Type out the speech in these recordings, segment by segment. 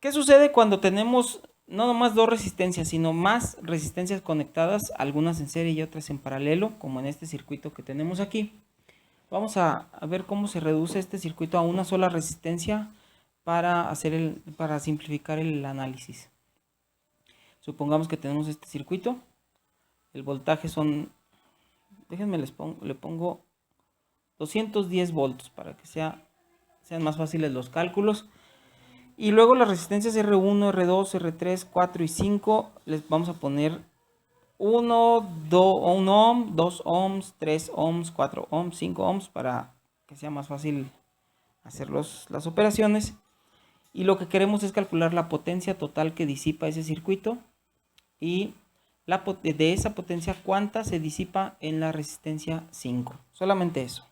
¿Qué sucede cuando tenemos no nomás dos resistencias, sino más resistencias conectadas, algunas en serie y otras en paralelo, como en este circuito que tenemos aquí? Vamos a ver cómo se reduce este circuito a una sola resistencia para simplificar el análisis. Supongamos que tenemos este circuito. El voltaje son, déjenme le pongo 210 volts para que sean más fáciles los cálculos. Y luego las resistencias R1, R2, R3, 4 y 5 les vamos a poner 1 ohm, 2 ohms, 3 ohms, 4 ohms, 5 ohms para que sea más fácil hacer las operaciones. Y lo que queremos es calcular la potencia total que disipa ese circuito y de esa potencia cuánta se disipa en la resistencia 5. Solamente eso.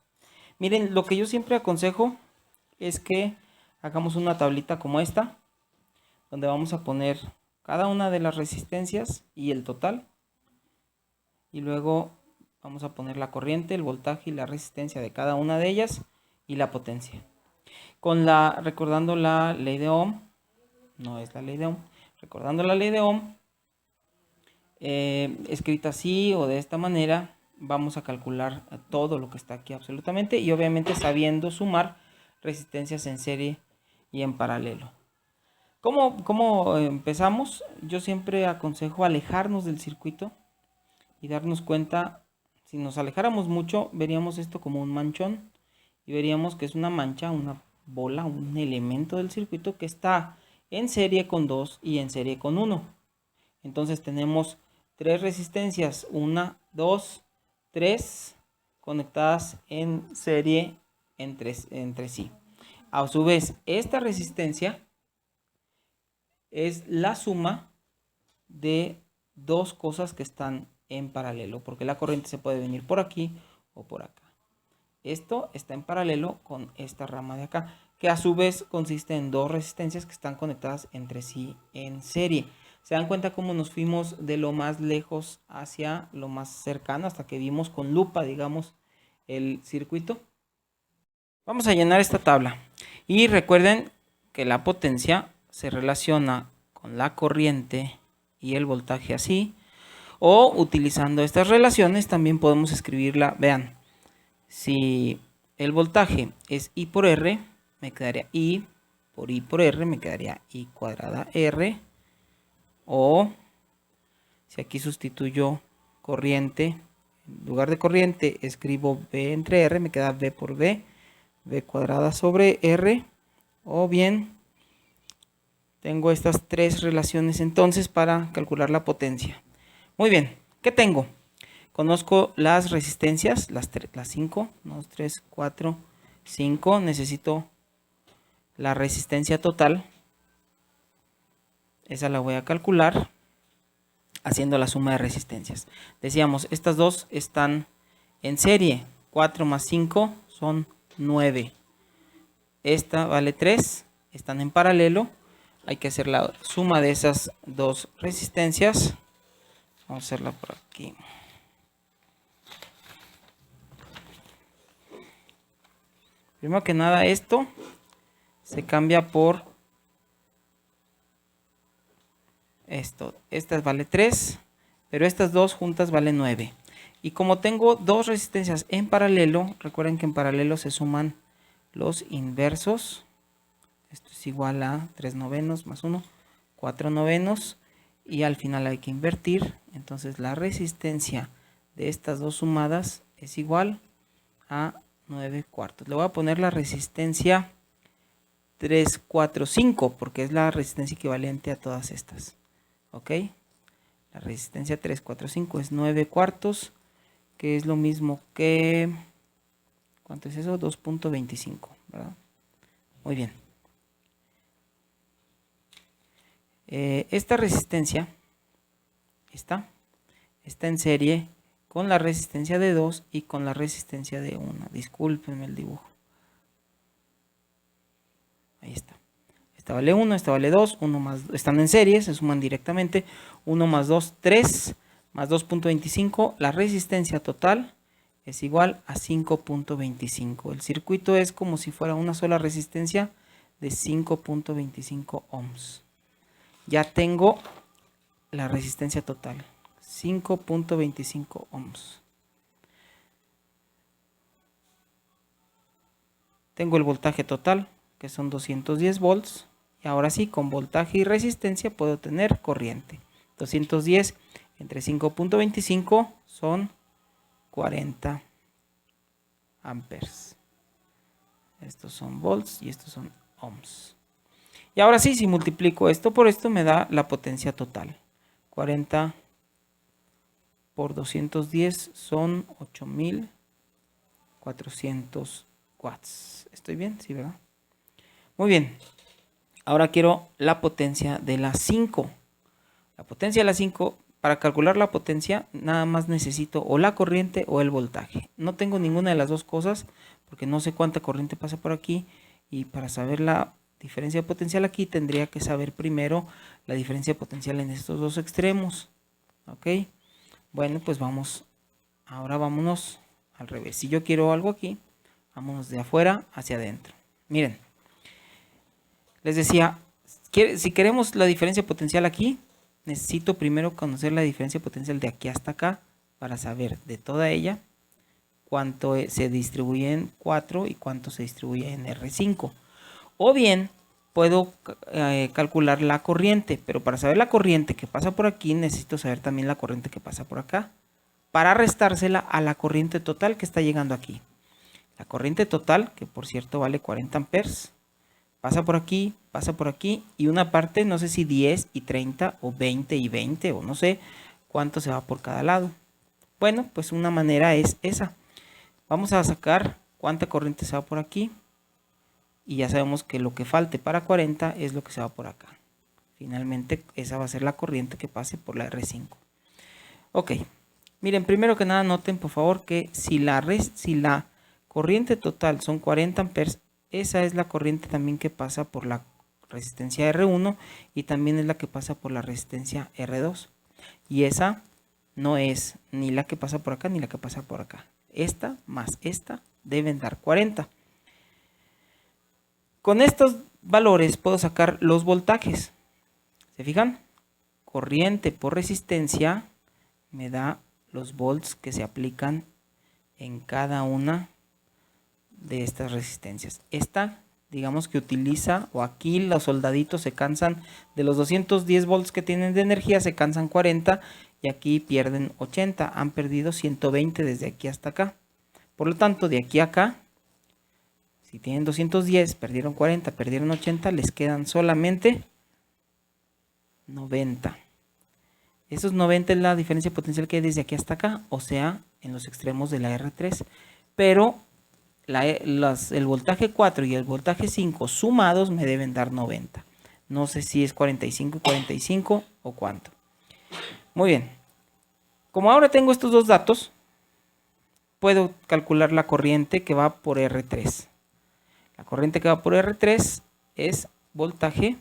Miren, lo que yo siempre aconsejo es que hagamos una tablita como esta, donde vamos a poner cada una de las resistencias y el total. Y luego vamos a poner la corriente, el voltaje y la resistencia de cada una de ellas y la potencia. Recordando la ley de Ohm, no es la ley de Ohm, recordando la ley de Ohm, escrita así o de esta manera, vamos a calcular todo lo que está aquí absolutamente y obviamente sabiendo sumar resistencias en serie y en paralelo. ¿Cómo empezamos? Yo siempre aconsejo alejarnos del circuito y darnos cuenta. Si nos alejáramos mucho, veríamos esto como un manchón y veríamos que es una mancha, una bola, un elemento del circuito que está en serie con 2 y en serie con 1. Entonces tenemos 3 resistencias, 1, 2, 3 conectadas en serie entre sí. A su vez, esta resistencia es la suma de dos cosas que están en paralelo, porque la corriente se puede venir por aquí o por acá. Esto está en paralelo con esta rama de acá, que a su vez consiste en dos resistencias que están conectadas entre sí en serie. ¿Se dan cuenta cómo nos fuimos de lo más lejos hacia lo más cercano hasta que vimos con lupa, digamos, el circuito? Vamos a llenar esta tabla y recuerden que la potencia se relaciona con la corriente y el voltaje así, o utilizando estas relaciones también podemos escribirla. Vean, si el voltaje es I por R, me quedaría I por R, me quedaría I cuadrada R. O si aquí sustituyo corriente, en lugar de corriente escribo V entre R, me queda V por V, V cuadrada sobre R. O bien tengo estas tres relaciones entonces para calcular la potencia. Muy bien, ¿qué tengo? Conozco las resistencias, las 5, 2, 3, 4, 5. Necesito la resistencia total. Esa la voy a calcular haciendo la suma de resistencias. Decíamos, estas dos están en serie. 4 más 5 son 9. Esta vale 3. Están en paralelo. Hay que hacer la suma de esas dos resistencias. Vamos a hacerla por aquí. Primero que nada, esto se cambia por esto. Esta vale 3, pero estas dos juntas valen 9. Y como tengo dos resistencias en paralelo, recuerden que en paralelo se suman los inversos. Esto es igual a 3 novenos más 1, 4 novenos. Y al final hay que invertir. Entonces la resistencia de estas dos sumadas es igual a 9 cuartos. Le voy a poner la resistencia 3, 4, 5 porque es la resistencia equivalente a todas estas. ¿Ok? La resistencia 3, 4, 5 es 9 cuartos, que es lo mismo que... ¿Cuánto es eso? 2.25, ¿verdad? Muy bien. Esta resistencia está en serie con la resistencia de 2 y con la resistencia de 1. Discúlpenme el dibujo. Ahí está. Esta vale 1, esta vale 2, 1 más 2, están en serie, se suman directamente. 1 más 2, 3, más 2.25. La resistencia total es igual a 5.25. El circuito es como si fuera una sola resistencia de 5.25 ohms. Ya tengo la resistencia total, 5.25 ohms. Tengo el voltaje total, que son 210 volts. Y ahora sí, con voltaje y resistencia puedo tener corriente. 210 entre 5.25 son 40 amperes. Estos son volts y estos son ohms. Y ahora sí, si multiplico esto por esto, me da la potencia total. 40 por 210 son 8400 watts. ¿Estoy bien? Sí, ¿verdad? Muy bien. Ahora quiero la potencia de la 5. La potencia de la 5, para calcular la potencia, nada más necesito o la corriente o el voltaje. No tengo ninguna de las dos cosas porque no sé cuánta corriente pasa por aquí. Y para saber la diferencia potencial aquí, tendría que saber primero la diferencia potencial en estos dos extremos. ¿Ok? Bueno, pues vamos. Ahora vámonos al revés. Si yo quiero algo aquí, vámonos de afuera hacia adentro. Miren. Les decía, si queremos la diferencia potencial aquí, necesito primero conocer la diferencia potencial de aquí hasta acá para saber de toda ella cuánto se distribuye en 4 y cuánto se distribuye en R5. O bien puedo calcular la corriente, pero para saber la corriente que pasa por aquí necesito saber también la corriente que pasa por acá para restársela a la corriente total que está llegando aquí. La corriente total, que por cierto vale 40 amperes. Pasa por aquí y una parte, no sé si 10 y 30 o 20 y 20 o no sé cuánto se va por cada lado. Bueno, pues una manera es esa. Vamos a sacar cuánta corriente se va por aquí y ya sabemos que lo que falte para 40 es lo que se va por acá. Finalmente esa va a ser la corriente que pase por la R5. Ok, miren, primero que nada noten por favor que si la corriente total son 40 amperes, esa es la corriente también que pasa por la resistencia R1 y también es la que pasa por la resistencia R2. Y esa no es ni la que pasa por acá ni la que pasa por acá. Esta más esta deben dar 40. Con estos valores puedo sacar los voltajes. ¿Se fijan? Corriente por resistencia me da los volts que se aplican en cada una de estas resistencias. Esta, digamos que utiliza, o aquí los soldaditos se cansan de los 210 volts que tienen de energía, se cansan 40 y aquí pierden 80, han perdido 120 desde aquí hasta acá. Por lo tanto, de aquí a acá, si tienen 210, perdieron 40, perdieron 80, les quedan solamente 90. Esos 90 es la diferencia potencial que hay desde aquí hasta acá, o sea, en los extremos de la R3. Pero el voltaje 4 y el voltaje 5 sumados me deben dar 90. No sé si es 45 y 45 o cuánto. Muy bien. Como ahora tengo estos dos datos, puedo calcular la corriente que va por R3. La corriente que va por R3 es voltaje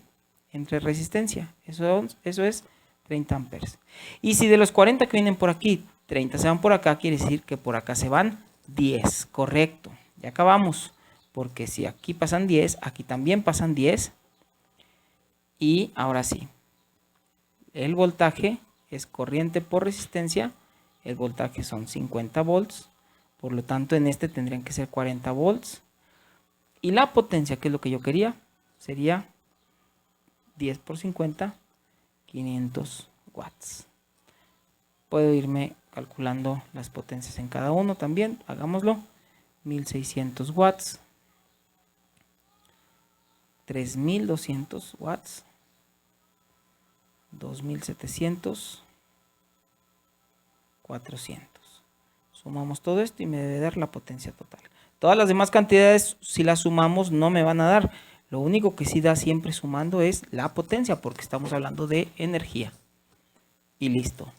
entre resistencia. Eso es 30 amperes. Y si de los 40 que vienen por aquí, 30 se van por acá, quiere decir que por acá se van 10. Correcto. Ya acabamos, porque si aquí pasan 10, aquí también pasan 10. Y ahora sí, el voltaje es corriente por resistencia. El voltaje son 50 volts. Por lo tanto, en este tendrían que ser 40 volts. Y la potencia, que es lo que yo quería, sería 10 por 50, 500 watts. Puedo irme calculando las potencias en cada uno también. Hagámoslo. 1600 watts, 3200 watts, 2700, 400. Sumamos todo esto y me debe dar la potencia total. Todas las demás cantidades, si las sumamos, no me van a dar. Lo único que sí da siempre sumando es la potencia, porque estamos hablando de energía. Y listo.